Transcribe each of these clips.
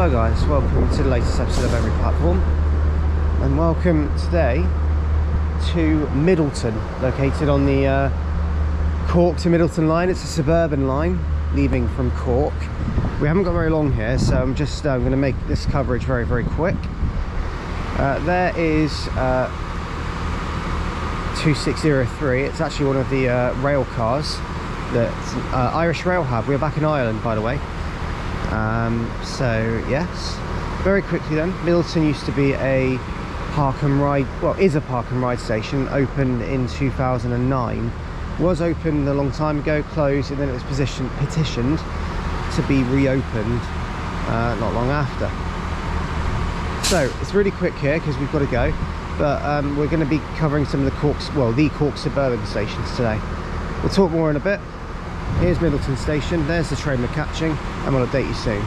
Hello guys, welcome to the latest episode of Every Platform, and welcome today to Middleton, located on the Cork to Middleton line. It's a suburban line leaving from Cork. We haven't got very long here, so I'm just going to make this coverage very quick. There is 2603. It's actually one of the rail cars that Irish Rail have. We're back in Ireland, by the way. So yes, very quickly then, Middleton used to be a park and ride, well, is a park and ride station, opened in 2009. Was opened a long time ago, closed, and then it was petitioned to be reopened not long after. So it's really quick here because we've got to go, but we're going to be covering some of the Cork suburban stations today. We'll talk more in a bit. Here's Middleton station, there's the train we're catching, and we'll update you soon.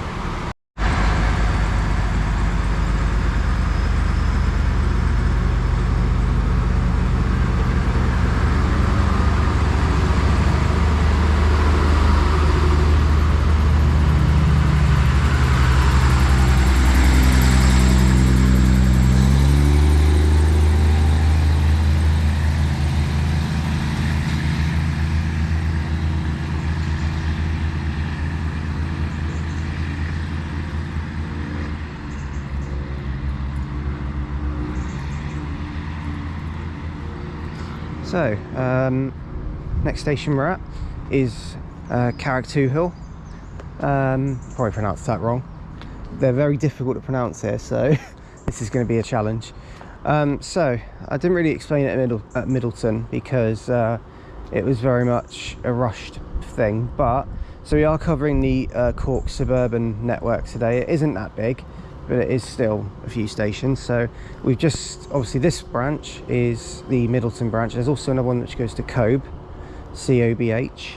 So, next station we're at is Carrigtwohill. Probably pronounced that wrong. They're very difficult to pronounce here, so this is going to be a challenge. So, I didn't really explain it at Middleton because it was very much a rushed thing. But so we are covering the Cork suburban network today. It isn't that big, but it is still a few stations. So we've just, obviously this branch is the Middleton branch. There's also another one which goes to Cobh, C-O-B-H,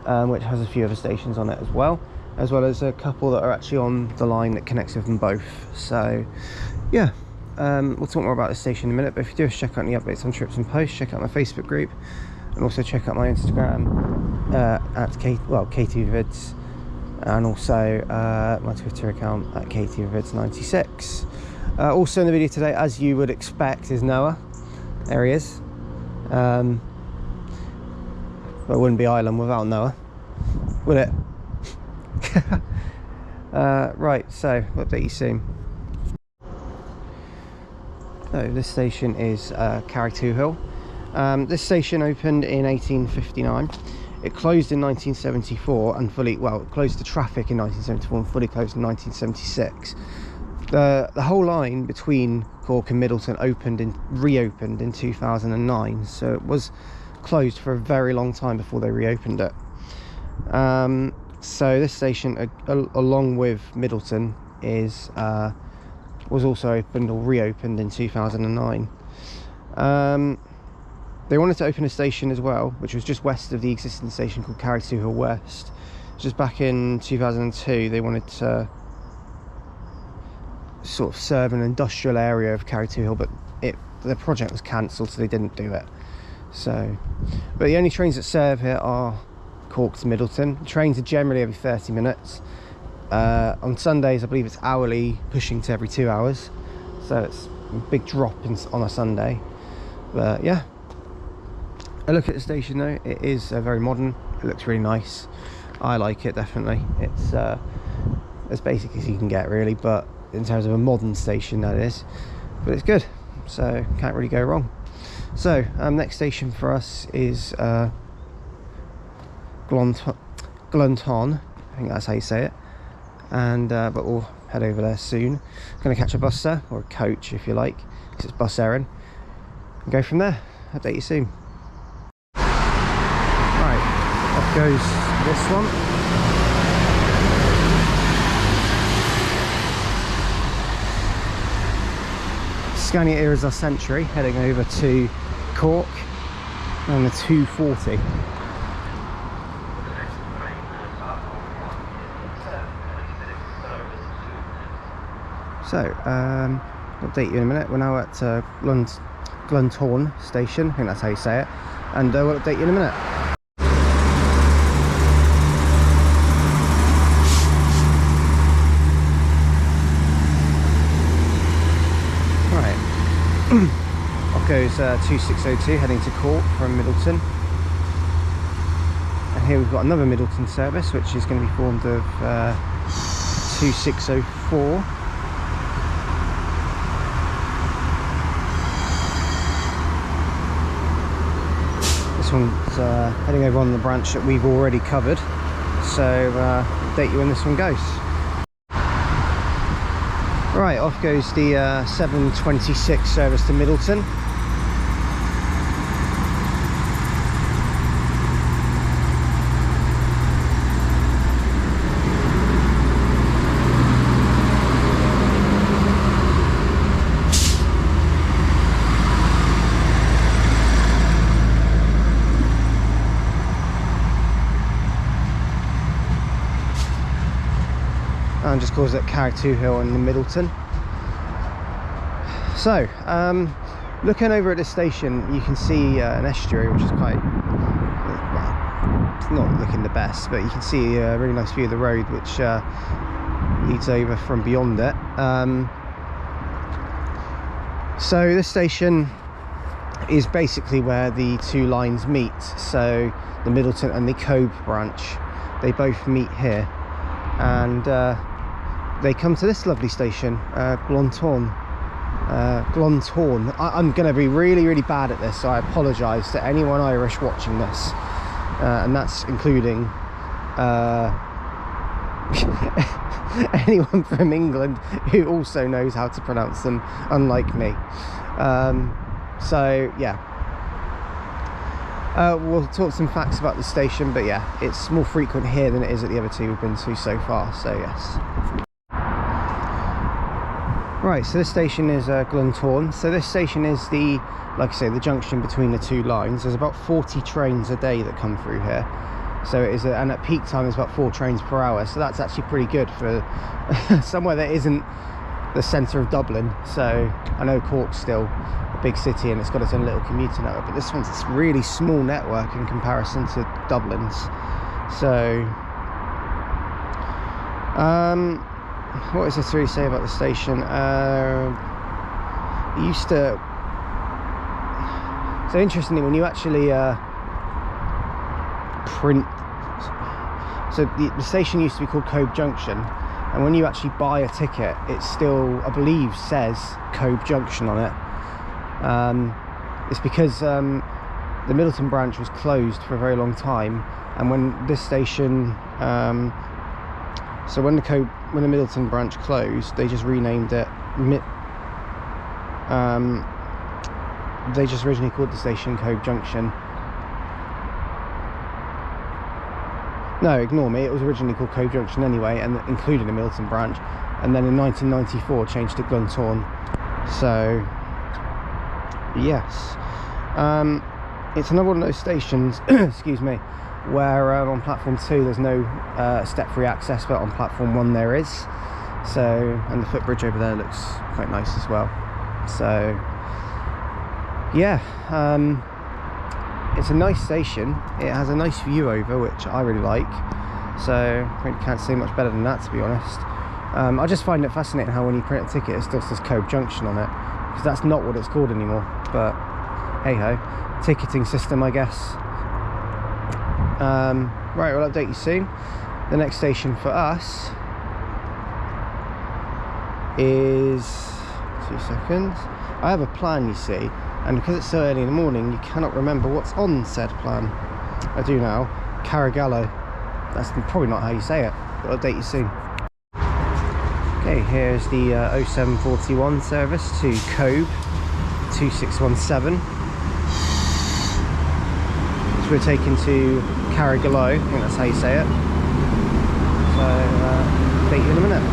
which has a few other stations on it as well as a couple that are actually on the line that connects with them both. So yeah, we'll talk more about this station in a minute, but if you do check out any updates on trips and posts, check out my Facebook group, and also check out my Instagram at KTVids, and also my Twitter account at KTVids96. Also in the video today, as you would expect, is Noah. There he is. But it wouldn't be Ireland without Noah, would it? Right, so we'll update you soon. So this station is Carrigtwohill. This station opened in 1859. It closed in 1974 and it closed to traffic in 1974 and fully closed in 1976. The whole line between Cork and Middleton reopened in 2009, so it was closed for a very long time before they reopened it. So this station, along with Middleton, was also opened or reopened in 2009. They wanted to open a station as well, which was just west of the existing station called Carrigtwohill West. Just back in 2002, they wanted to sort of serve an industrial area of Carrigtwohill, but the project was cancelled, so they didn't do it. So, but the only trains that serve here are Cork to Middleton. Trains are generally every 30 minutes. On Sundays, I believe it's hourly, pushing to every 2 hours. So it's a big drop on a Sunday. But yeah. A look at the station though, it is very modern, it looks really nice. I like it, definitely. It's as basic as you can get really, but in terms of a modern station that is. But it's good, so can't really go wrong. So next station for us is Glounthaune, I think that's how you say it. And but we'll head over there soon. Going to catch a bus there, or a coach if you like, because it's bus Eireann, and go from there. Update you soon. Off goes this one. Scania Iarnrod Eireann heading over to Cork on the 240. So, update you in a minute. We're now at Glounthaune Station, I think that's how you say it, and we'll update you in a minute. Off goes 2602 heading to Cork from Middleton. And here we've got another Middleton service, which is going to be formed of 2604. This one's heading over on the branch that we've already covered, so update you when this one goes. Right, off goes the 726 service to Middleton. And just calls it Carrigtwohill in the Middleton. So, looking over at this station, you can see an estuary, which is quite, well, it's not looking the best, but you can see a really nice view of the road, which leads over from beyond it. So this station is basically where the two lines meet. So the Middleton and the Cobh branch, they both meet here, and they come to this lovely station, Glounthaune. I'm going to be really bad at this, so I apologise to anyone Irish watching this, and that's including anyone from England who also knows how to pronounce them, unlike me. So yeah, we'll talk some facts about the station, but yeah, it's more frequent here than it is at the other two we've been to so far, so yes. Right, so this station is Glounthaune. So this station is the, like I say, the junction between the two lines. There's about 40 trains a day that come through here. So it is, and at peak time, there's about 4 trains per hour. So that's actually pretty good for somewhere that isn't the centre of Dublin. So I know Cork's still a big city and it's got its own little commuter network, but this one's a really small network in comparison to Dublin's. So, what is there to really say about the station? It used to... So interestingly, when you actually print... So the station used to be called Cobh Junction, and when you actually buy a ticket, it still, I believe, says Cobh Junction on it. It's because the Middleton branch was closed for a very long time, and when this station... so when the Middleton branch closed, they just renamed it. They just originally called the station Cobh Junction. No, ignore me. It was originally called Cobh Junction anyway, and included the Middleton branch. And then in 1994, changed to Glounthaune. So yes, it's another one of those stations. excuse me. Where on platform 2 there's no step-free access, but on platform 1 there is. So, and the footbridge over there looks quite nice as well. So yeah, it's a nice station. It has a nice view over, which I really like. So I really can't say much better than that, to be honest. I just find it fascinating how when you print a ticket it still says Cobh Junction on it, because that's not what it's called anymore. But hey ho, ticketing system, I guess. Right, we'll update you soon. The next station for us is 2 seconds. I have a plan, you see, and because it's so early in the morning, you cannot remember what's on said plan. I do now. Carrigaloe. That's probably not how you say it, but I'll update you soon. Okay, here's the 0741 service to Cobh 2617. We're taken to Carrigaloe, I think that's how you say it. So, update you in a minute.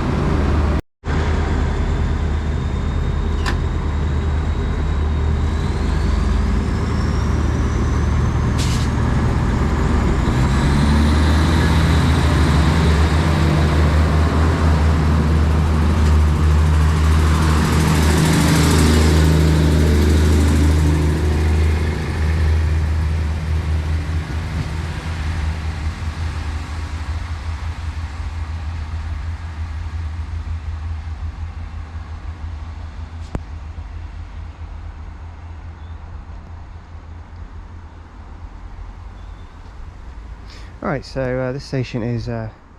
Right, so this station is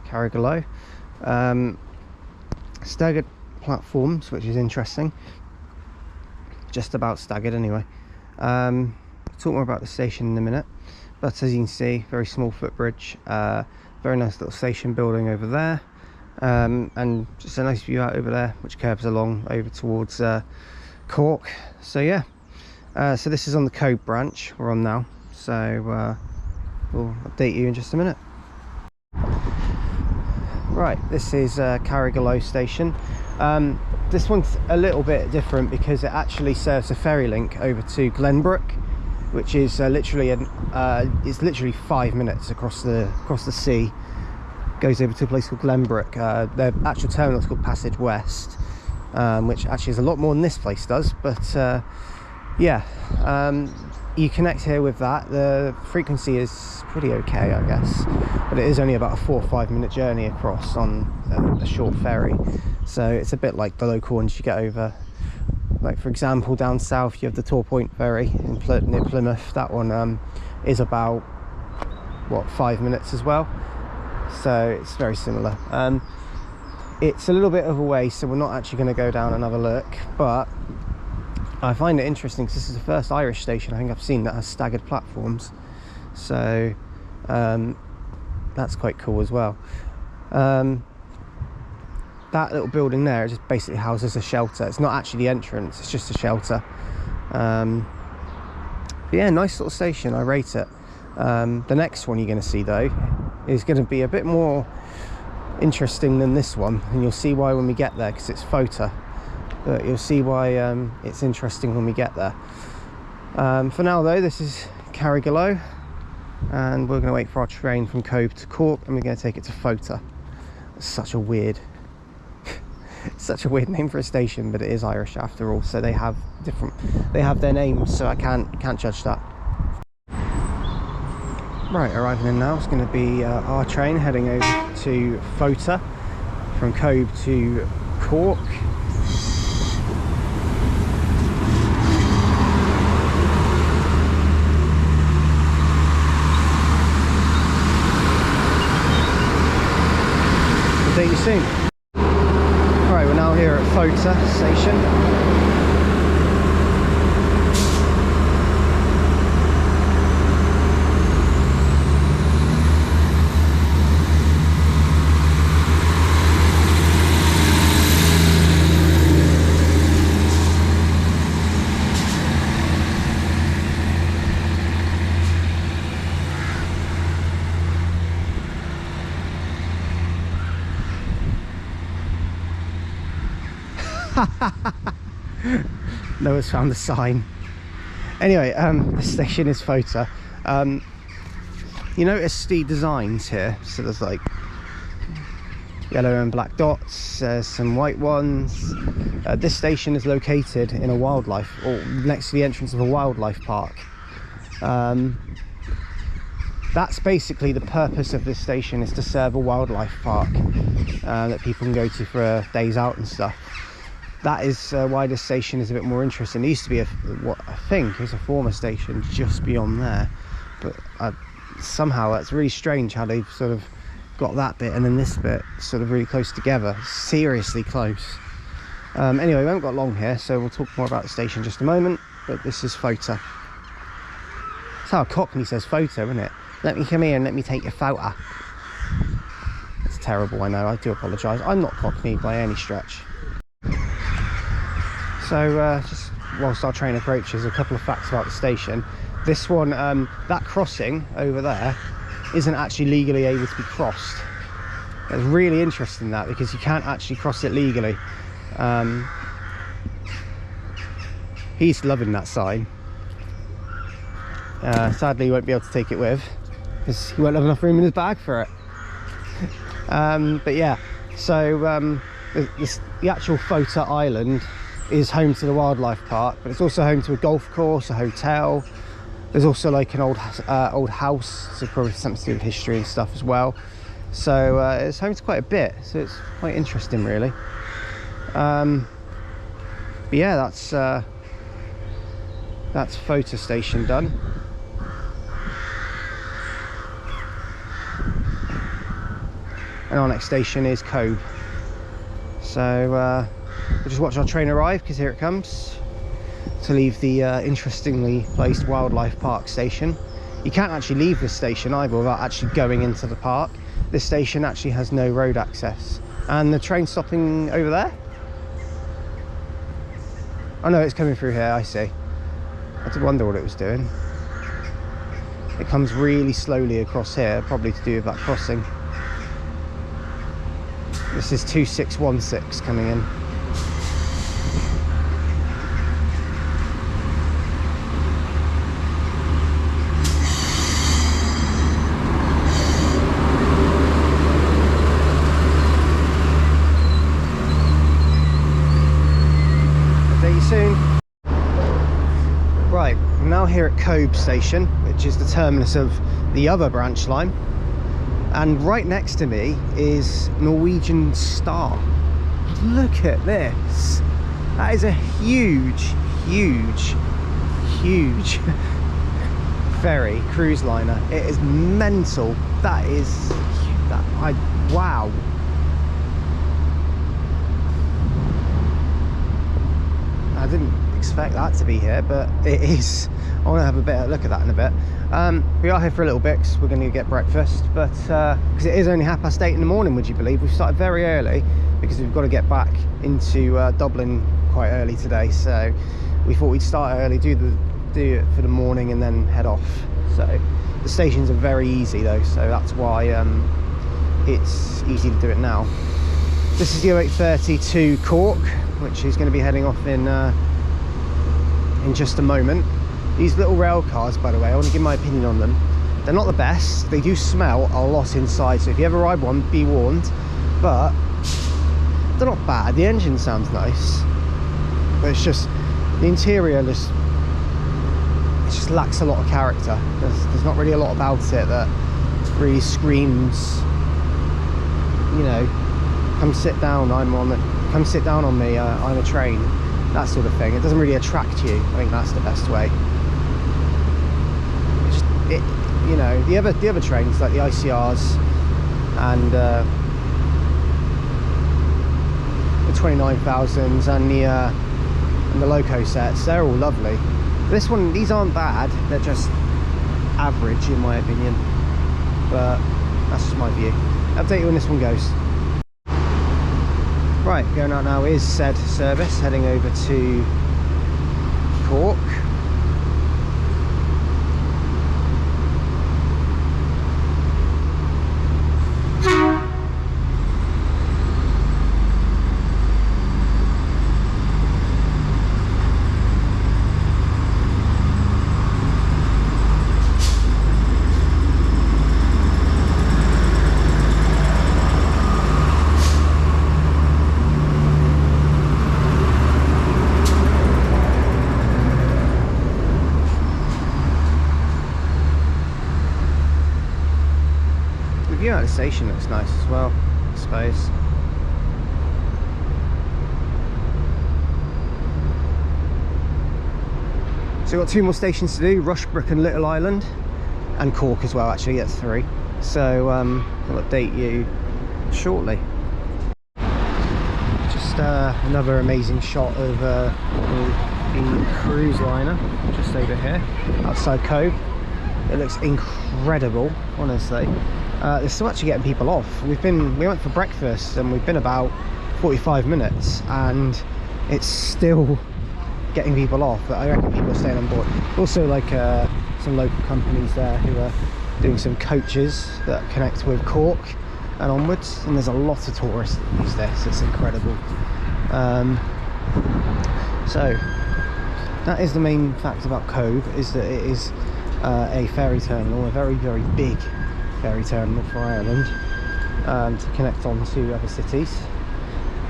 Carrigaloe. Staggered platforms, which is interesting. Just about staggered anyway. I'll talk more about the station in a minute, but as you can see, very small footbridge, very nice little station building over there, and just a nice view out over there which curves along over towards Cork. So yeah, so this is on the Cobh branch we're on now, so we'll update you in just a minute. Right, this is Carrigaloe station. This one's a little bit different because it actually serves a ferry link over to Glenbrook, which is literally it's literally 5 minutes across the sea. Goes over to a place called Glenbrook. The actual terminal is called Passage West, which actually is a lot more than this place does. But yeah, you connect here with that. The frequency is pretty okay, I guess, but it is only about a 4 or 5 minute journey across on a short ferry. So it's a bit like the local ones you get over, like for example down south you have the Tor Point ferry near Plymouth. That one is about, what, 5 minutes as well, so it's very similar. It's a little bit of a way, so we're not actually going to go down and have a look, but I find it interesting because this is the first Irish station I think I've seen that has staggered platforms, so that's quite cool as well. That little building there just basically houses a shelter. It's not actually the entrance, it's just a shelter. But yeah, nice little station, I rate it. The next one you're going to see though is going to be a bit more interesting than this one, and you'll see why when we get there, because it's Fota. But you'll see why it's interesting when we get there. For now though, this is Carrigaloe, and we're going to wait for our train from Cobh to Cork, and we're going to take it to Fota. It's such a weird name for a station, but it is Irish after all, so they have their names, so I can't judge that. Right, arriving in now, it's going to be our train heading over to Fota from Cobh to Cork. Update you soon. Right, we're now here at Fota station. Noah's found the sign. Anyway, the station is Fota. You notice the designs here, so there's like yellow and black dots, there's some white ones. This station is located in a wildlife, or next to the entrance of a wildlife park. That's basically the purpose of this station, is to serve a wildlife park that people can go to for days out and stuff. That is why this station is a bit more interesting. It used to be what I think is a former station just beyond there, but somehow that's really strange how they've sort of got that bit and then this bit sort of really close together, seriously close. Anyway, we haven't got long here, so we'll talk more about the station in just a moment, but this is Fota. That's how a Cockney says photo, isn't it? Let me come here and let me take your photo. It's terrible, I know, I do apologise. I'm not Cockney by any stretch. So just whilst our train approaches, a couple of facts about the station. This one, that crossing over there isn't actually legally able to be crossed. It's really interesting, that, because you can't actually cross it legally. He's loving that sign. Sadly he won't be able to take it with, because he won't have enough room in his bag for it. But yeah, so the actual Fota Island is home to the wildlife park, but it's also home to a golf course, a hotel. There's also like an old house, so probably something to do with history and stuff as well. So it's home to quite a bit, so it's quite interesting really. But yeah, that's Fota station done. and our next station is Cobh. So we'll just watch our train arrive, because here it comes to leave the interestingly placed wildlife park station. You can't actually leave this station either without actually going into the park. This station actually has no road access. And the train stopping over there? Oh no, it's coming through here, I see. I did wonder what it was doing. It comes really slowly across here, probably to do with that crossing. This is 2616 coming in. Soon. Right, I'm now here at Cobh station, which is the terminus of the other branch line, and right next to me is Norwegian Star. Look at this. That is a huge ferry cruise liner. It is mental. Wow. I didn't expect that to be here, but it is. I want to have a better look at that in a bit. We are here for a little bit because we're going to get breakfast, but because it is only 8:30 in the morning, would you believe? We've started very early because we've got to get back into Dublin quite early today, so we thought we'd start early, do it for the morning and then head off. So the stations are very easy though, so that's why it's easy to do it now. This is the 0830 to Cork, which is going to be heading off in just a moment. These little rail cars, by the way, I want to give my opinion on them. They're not the best. They do smell a lot inside, so if you ever ride one, be warned. But they're not bad. The engine sounds nice, but it's just the interior just lacks a lot of character. There's not really a lot about it that really screams, you know, come sit down on me, I'm a train, that sort of thing. It doesn't really attract you. I think that's the best way. You know, the other trains like the ICRs and the 29,000s and the loco sets, they're all lovely. This one, these aren't bad. They're just average in my opinion, but that's just my view. I'll update you when this one goes. Right, going out now is said service, heading over to Cork. The view out of the station looks nice as well, I suppose. So we've got 2 more stations to do, Rushbrooke and Little Island, and Cork as well, actually, that's 3. So I'll update you shortly. Just another amazing shot of the cruise liner just over here outside Cobh. It looks incredible, honestly. They're still actually getting people off. We went for breakfast and we've been about 45 minutes and it's still getting people off, but I reckon people are staying on board. Also, like some local companies there who are doing some coaches that connect with Cork and onwards, and there's a lot of tourists that use this. It's incredible. So that is the main fact about Cobh, is that it is a ferry terminal, a very, very big ferry terminal for Ireland, to connect on to other cities.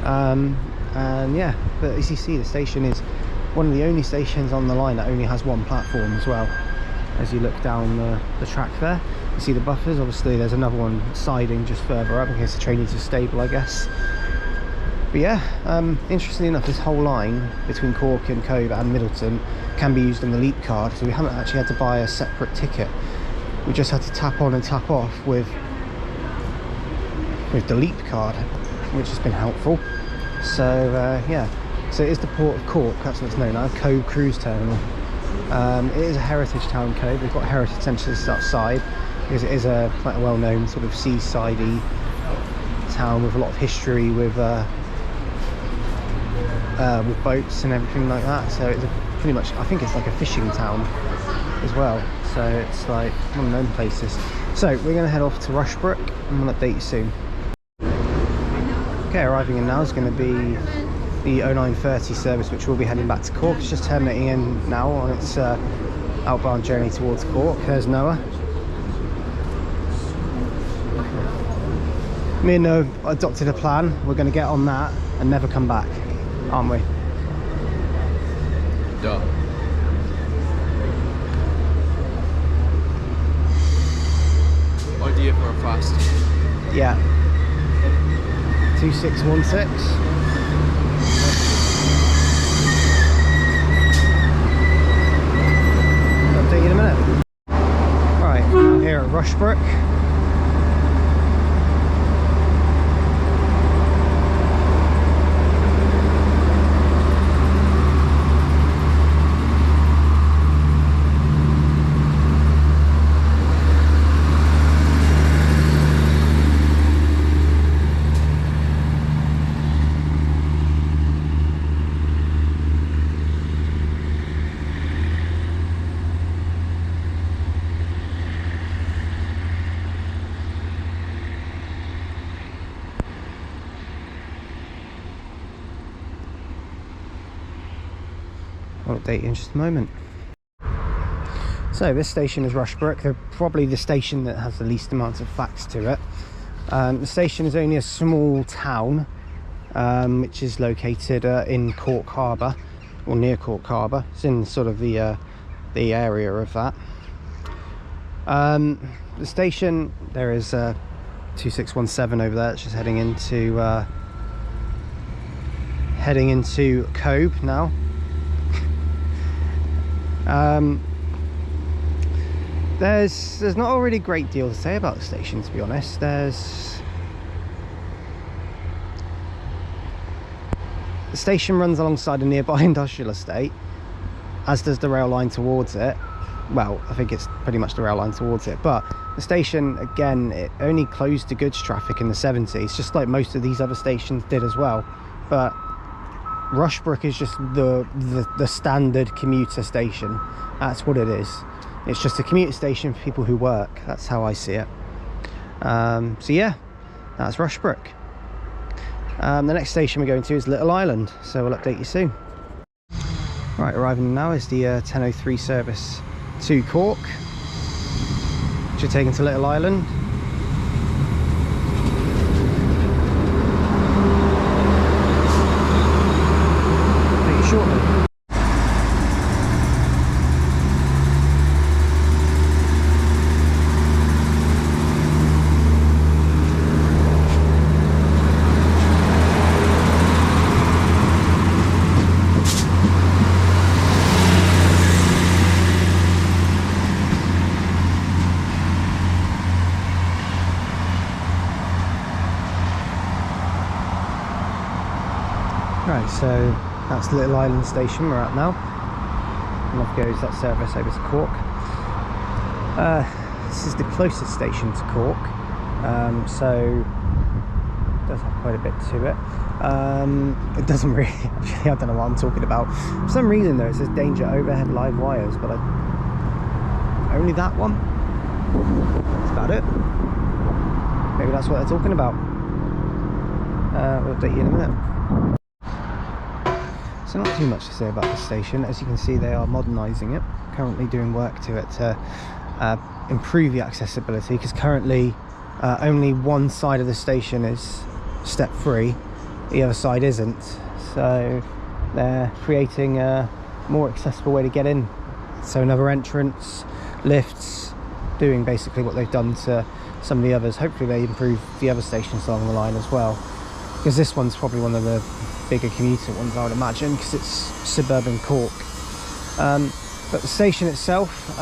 And yeah, but as you see, the station is one of the only stations on the line that only has 1 platform as well. As you look down the track there, you see the buffers. Obviously there's another one siding just further up in case the train needs to stable, I guess. But yeah, interestingly enough, this whole line between Cork and Cobh and Middleton can be used on the Leap card, so we haven't actually had to buy a separate ticket. We just had to tap on and tap off with with the Leap card, which has been helpful. So yeah, so it is the port of Cork, that's what it's known as, Cobh Cruise Terminal. It is a heritage town, Cobh. We've got heritage centres outside because it is quite a well-known sort of seaside-y town with a lot of history with boats and everything like that. So it's pretty much, I think it's like a fishing town as well. So it's like one of the known places. So we're going to head off to Rushbrooke and we'll update you soon. Okay, arriving in now is going to be the 0930 service, which will be heading back to Cork. It's just terminating in now on its outbound journey towards Cork. There's Noah. Me and Noah adopted a plan. We're going to get on that and never come back, aren't we? Duh. Idea for a fast. Yeah. 2616. Update you in a minute. Right, I'm here at Rushbrooke. I'll update you in just a moment. So this station is Rushbrooke. They're probably the station that has the least amount of facts to it. The station is only a small town, which is located in Cork Harbour, or near Cork Harbour. It's in sort of the area of that. The station, there is 2617 over there. It's just heading into Cobh now. There's not a really great deal to say about the station, to be honest. The station runs alongside a nearby industrial estate, as does the rail line towards it. Well, I think it's pretty much the rail line towards it, but the station, again, it only closed to goods traffic in the 70s, just like most of these other stations did as well. But Rushbrooke is just the standard commuter station. That's what it is. It's just a commuter station for people who work. That's how I see it. So yeah, that's Rushbrooke. The next station we're going to is Little Island, so we'll update you soon. Right, arriving now is the 10:03 service to Cork, which are taken to Little Island. Shortly. Right, so that's Little Island station we're at now, and off goes that service over to Cork. This is the closest station to Cork, so it does have quite a bit to it. It doesn't really, actually, I don't know what I'm talking about. For some reason though, it says danger overhead live wires, but only that one? That's about it. Maybe that's what they're talking about. We'll update you in a minute. So not too much to say about the station. As you can see, they are modernising it, currently doing work to it to improve the accessibility, because currently only one side of the station is step free, the other side isn't, so they're creating a more accessible way to get in. So another entrance, lifts, doing basically what they've done to some of the others. Hopefully they improve the other stations along the line as well, because this one's probably one of the bigger commuter ones, I would imagine, because it's suburban Cork. But the station itself,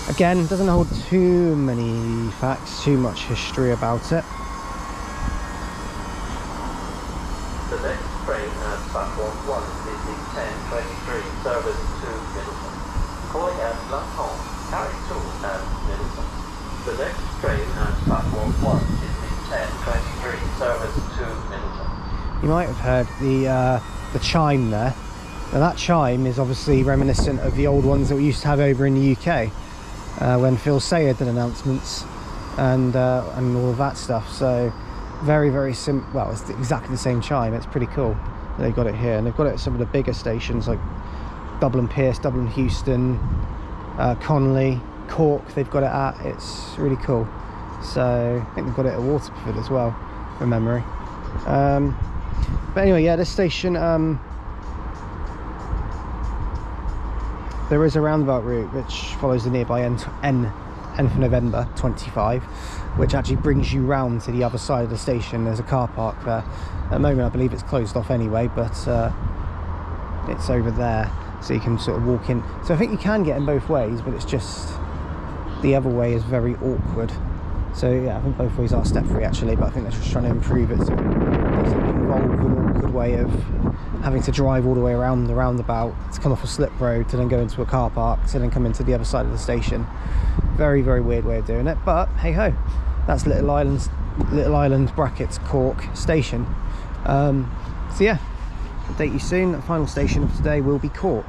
again, doesn't hold too many facts, too much history about it. The next train at platform 1 is the 10:23 service to Middleton. Calling at Glounthaune, Carrigtwohill and Middleton. The next train at platform 1 is the 10:23 service to Middleton. You might have heard the chime there. Now that chime is obviously reminiscent of the old ones that we used to have over in the UK when Phil Sayer did announcements and all of that stuff. So very well, it's exactly the same chime. It's pretty cool. They've got it here, and they've got it at some of the bigger stations like Dublin Pierce, Dublin Houston, Connolly, Cork. They've got it at. It's really cool. So I think they've got it at Waterford as well, from memory. But anyway, yeah, this station, there is a roundabout route which follows the nearby N for November 25, which actually brings you round to the other side of the station. There's a car park there. At the moment I believe it's closed off anyway, but it's over there, so you can sort of walk in. So I think you can get in both ways, but it's just the other way is very awkward. So yeah, I think both ways are step free actually, but I think they're just trying to improve it so it doesn't involve an awkward way of having to drive all the way around the roundabout to come off a slip road to then go into a car park to then come into the other side of the station. Very weird way of doing it, but hey ho, that's Little Island brackets Cork station. So yeah, update you soon. The final station of today will be Cork.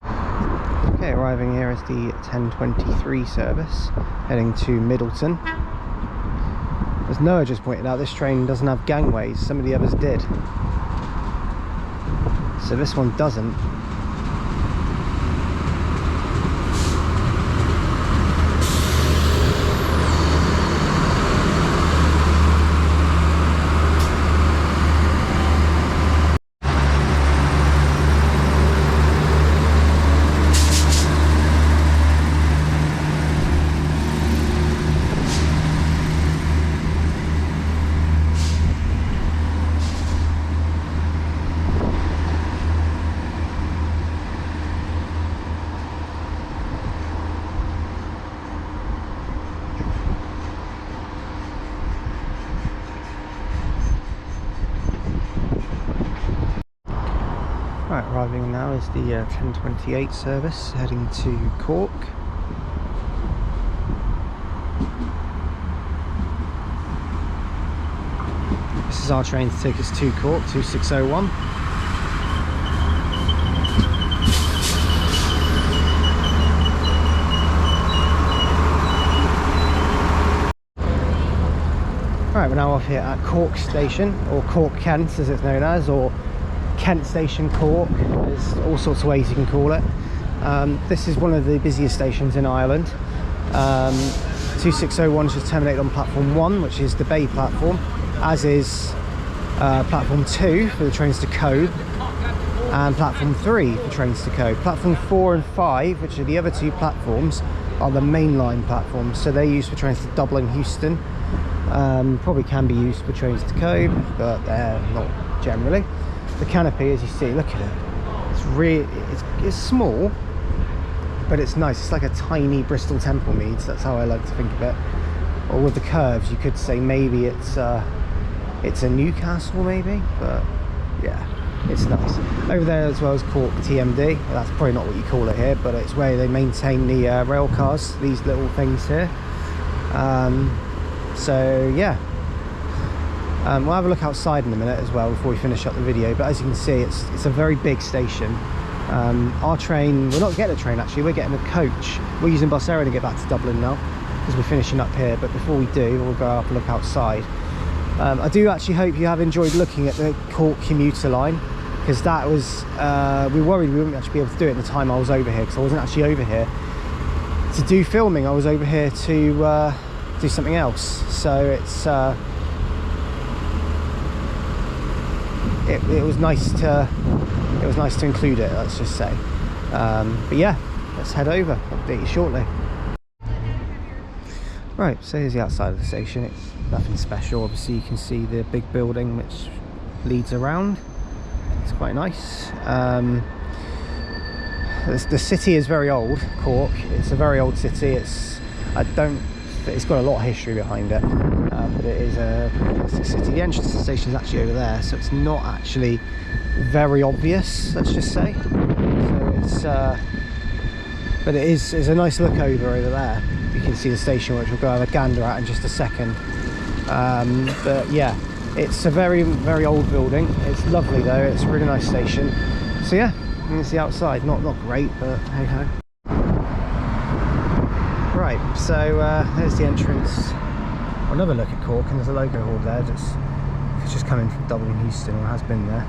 Okay, arriving here is the 10:23 service heading to Middleton. As Noah just pointed out, this train doesn't have gangways. Some of the others did, so this one doesn't. Right, arriving now is the 10:28 service heading to Cork. This is our train to take us to Cork, 2601. Right, we're now off here at Cork Station, or Cork Kent as it's known as, or Kent Station Cork. There's all sorts of ways you can call it. This is one of the busiest stations in Ireland. 2601 is just terminated on platform 1, which is the Bay platform, as is platform 2 for the trains to Cobh, and platform 3 for trains to Cobh. Platform 4 and 5, which are the other two platforms, are the mainline platforms, so they're used for trains to Dublin, Houston. Probably can be used for trains to Cobh, but they're not generally. The canopy, as you see, look at it. It's really, it's small, but it's nice. It's like a tiny Bristol Templemeads. That's how I like to think of it. Or with the curves, you could say maybe it's a Newcastle, maybe. But yeah, it's nice. Over there as well as Cork TMD. Well, that's probably not what you call it here, but it's where they maintain the rail cars. These little things here. So yeah. We'll have a look outside in a minute as well before we finish up the video, but as you can see, it's a very big station. Our train, we're not getting a train actually, we're getting a coach. We're using Bus Aero to get back to Dublin now because we're finishing up here, but before we do, we'll go up and look outside. I do actually hope you have enjoyed looking at the Cork commuter line, because that was, we worried we wouldn't actually be able to do it at the time I was over here, because I wasn't actually over here to do filming. I was over here to do something else, so it's it was nice to include it, let's just say. But yeah, let's head over, update you shortly. Right, so here's the outside of the station. It's nothing special. Obviously you can see the big building which leads around. It's quite nice. The city is very old, Cork. It's a very old city. I don't it's got a lot of history behind it, but it is a fantastic city. The entrance to the station is actually over there, so it's not actually very obvious, let's just say. So it's but it's a nice look over there. You can see the station, which we'll go have a gander at in just a second. But yeah, it's a very, very old building. It's lovely though. It's a really nice station. So yeah, you can see outside. Not great, but hey ho. Right, so there's the entrance. Another look at Cork, and there's a logo board there. It's just coming from Dublin, Houston, or has been there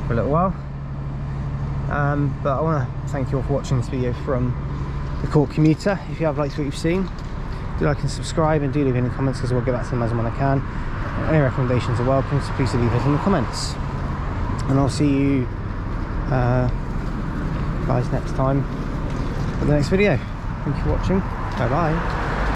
for a little while. But I want to thank you all for watching this video from the Cork commuter. If you have liked what you've seen, do like and subscribe, and do leave any comments, because we'll get back to them as and when I can. Any recommendations are welcome, so please do leave it in the comments. And I'll see you guys next time for the next video. Thank you for watching. Bye bye.